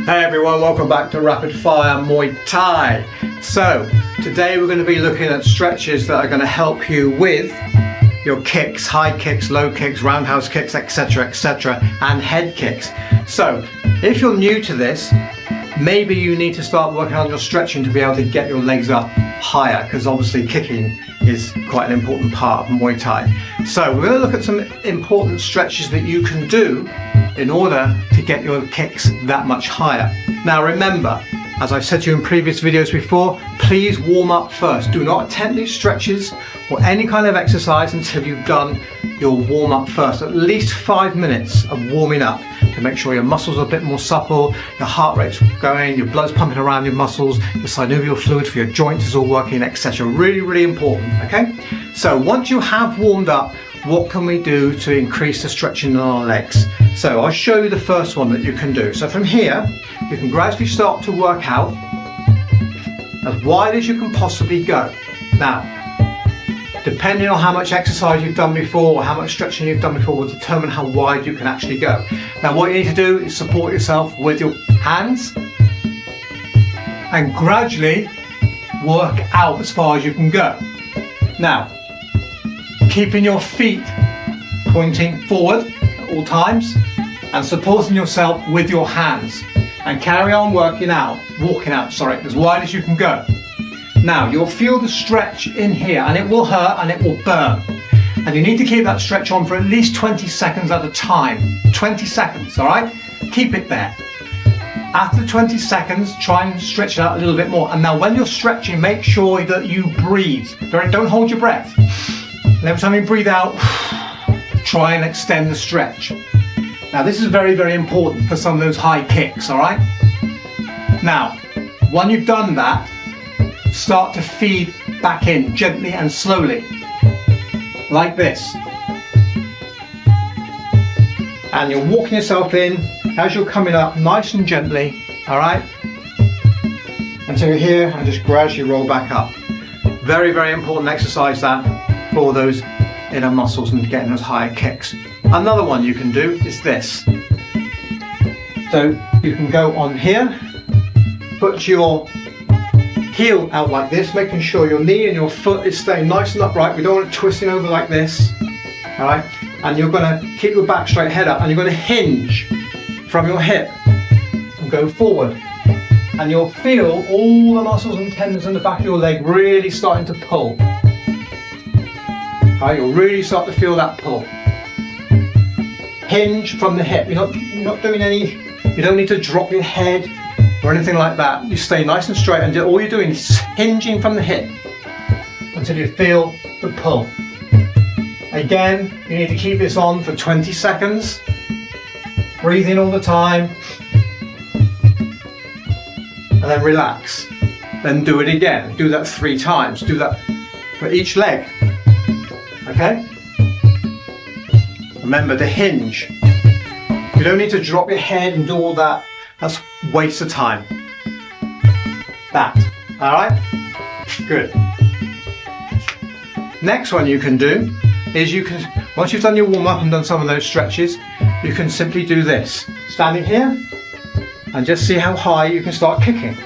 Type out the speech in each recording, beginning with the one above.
Hey everyone, welcome back to Rapid Fire Muay Thai. So today we're going to be looking at stretches that are going to help you with your kicks, high kicks, low kicks, roundhouse kicks, etc, and head kicks. So if you're new to this, maybe you need to start working on your stretching to be able to get your legs up higher, because obviously kicking is quite an important part of Muay Thai. So we're going to look at some important stretches that you can do in order to get your kicks that much higher. Now remember, as I've said to you in previous videos before, please warm up first. Do not attempt these stretches or any kind of exercise until you've done your warm up first. At least 5 minutes of warming up to make sure your muscles are a bit more supple, your heart rate's going, your blood's pumping around your muscles, your synovial fluid for your joints is all working, etc. Really, really important, okay? So once you have warmed up, what can we do to increase the stretching in our legs? So I'll show you the first one that you can do. So from here, you can gradually start to work out as wide as you can possibly go. Now, depending on how much exercise you've done before or how much stretching you've done before will determine how wide you can actually go. Now what you need to do is support yourself with your hands and gradually work out as far as you can go. Now, keeping your feet pointing forward at all times and supporting yourself with your hands, and carry on walking out, as wide as you can go. Now you'll feel the stretch in here, and it will hurt and it will burn, and you need to keep that stretch on for at least 20 seconds at a time. 20 seconds, all right? Keep it there. After 20 seconds, try and stretch it out a little bit more. And now when you're stretching, make sure that you breathe. Don't hold your breath. And every time you breathe out, try and extend the stretch. Now this is very, very important for some of those high kicks, all right? Now, when you've done that, start to feed back in gently and slowly, like this. And you're walking yourself in as you're coming up, nice and gently, all right? Until you're here, and just gradually roll back up. Very, very important exercise that for those inner muscles and getting those higher kicks. Another one you can do is this. So you can go on here, put your heel out like this, making sure your knee and your foot is staying nice and upright. We don't want it twisting over like this, all right? And you're gonna keep your back straight, head up, and you're gonna hinge from your hip and go forward. And you'll feel all the muscles and tendons in the back of your leg really starting to pull. All right, you'll really start to feel that pull. Hinge from the hip. You're not doing any, you don't need to drop your head or anything like that. You stay nice and straight, and all you're doing is hinging from the hip until you feel the pull. Again, you need to keep this on for 20 seconds. Breathe in all the time. And then relax. Then do it again. Do that 3 times. Do that for each leg. Okay? Remember to hinge. You don't need to drop your head and do all that. That's a waste of time. That. Alright? Good. Next one you can do is once you've done your warm up and done some of those stretches, you can simply do this. Standing here and just see how high you can start kicking.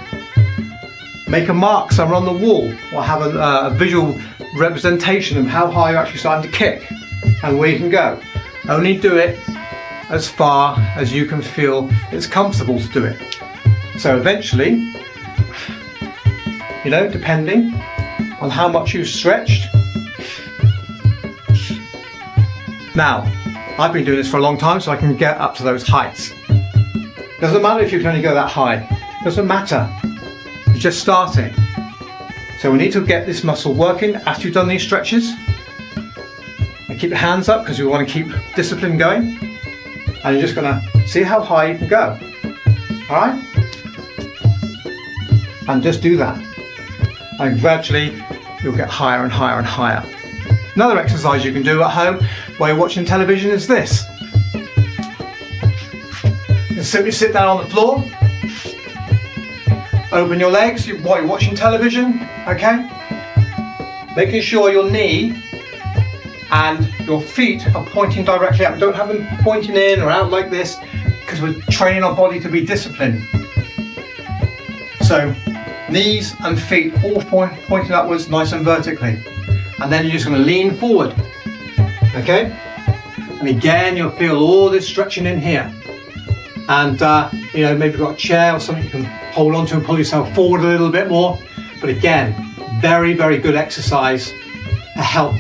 Make a mark somewhere on the wall, or have a visual representation of how high you're actually starting to kick and where you can go. Only do it as far as you can feel it's comfortable to do it. So eventually, depending on how much you've stretched. Now, I've been doing this for a long time, so I can get up to those heights. Doesn't matter if you can only go that high. Doesn't matter. You're just starting. So we need to get this muscle working after you've done these stretches. And keep your hands up because we want to keep discipline going. And you're just going to see how high you can go. Alright? And just do that. And gradually you'll get higher and higher and higher. Another exercise you can do at home while you're watching television is this. You simply sit down on the floor, open your legs while you're watching television, okay? Making sure your knee and your feet are pointing directly up. Don't have them pointing in or out like this, because we're training our body to be disciplined. So knees and feet all pointing upwards, nice and vertically. And then you're just going to lean forward. Okay? And again, you'll feel all this stretching in here. And you know, maybe you've got a chair or something you can hold on to and pull yourself forward a little bit more. But again, very, very good exercise to help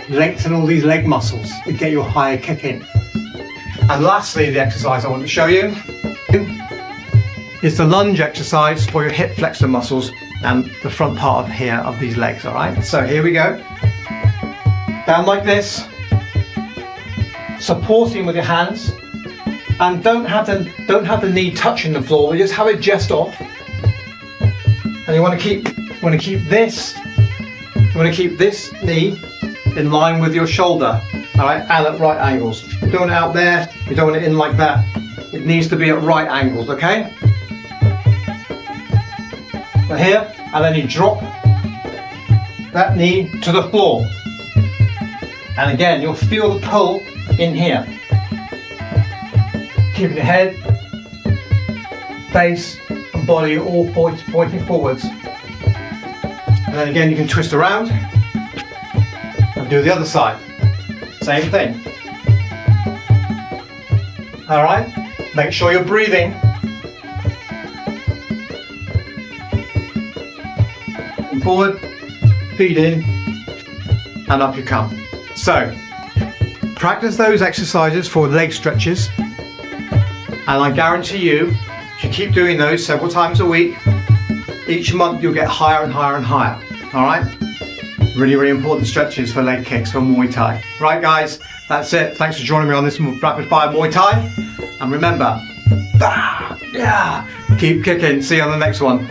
lengthen all these leg muscles to get your higher kick in. And lastly, the exercise I want to show you is the lunge exercise for your hip flexor muscles and the front part of here of these legs. All right, so here we go. Down like this, supporting with your hands, and don't have the knee touching the floor. Just have it just off. And you want to keep this knee in line with your shoulder. All right, and at right angles. You don't want it out there. You don't want it in like that. It needs to be at right angles. Okay. So here, and then you drop that knee to the floor. And again, you'll feel the pull in here. Keeping your head, face, and body all pointing forwards. And then again, you can twist around and do the other side. Same thing. All right. Make sure you're breathing. And forward, feet in, and up you come. So, practice those exercises for leg stretches, and I guarantee you, if you keep doing those several times a week, each month you'll get higher and higher and higher. All right? Really, really important stretches for leg kicks for Muay Thai. Right, guys, that's it. Thanks for joining me on this rapid fire Muay Thai. And remember, keep kicking. See you on the next one.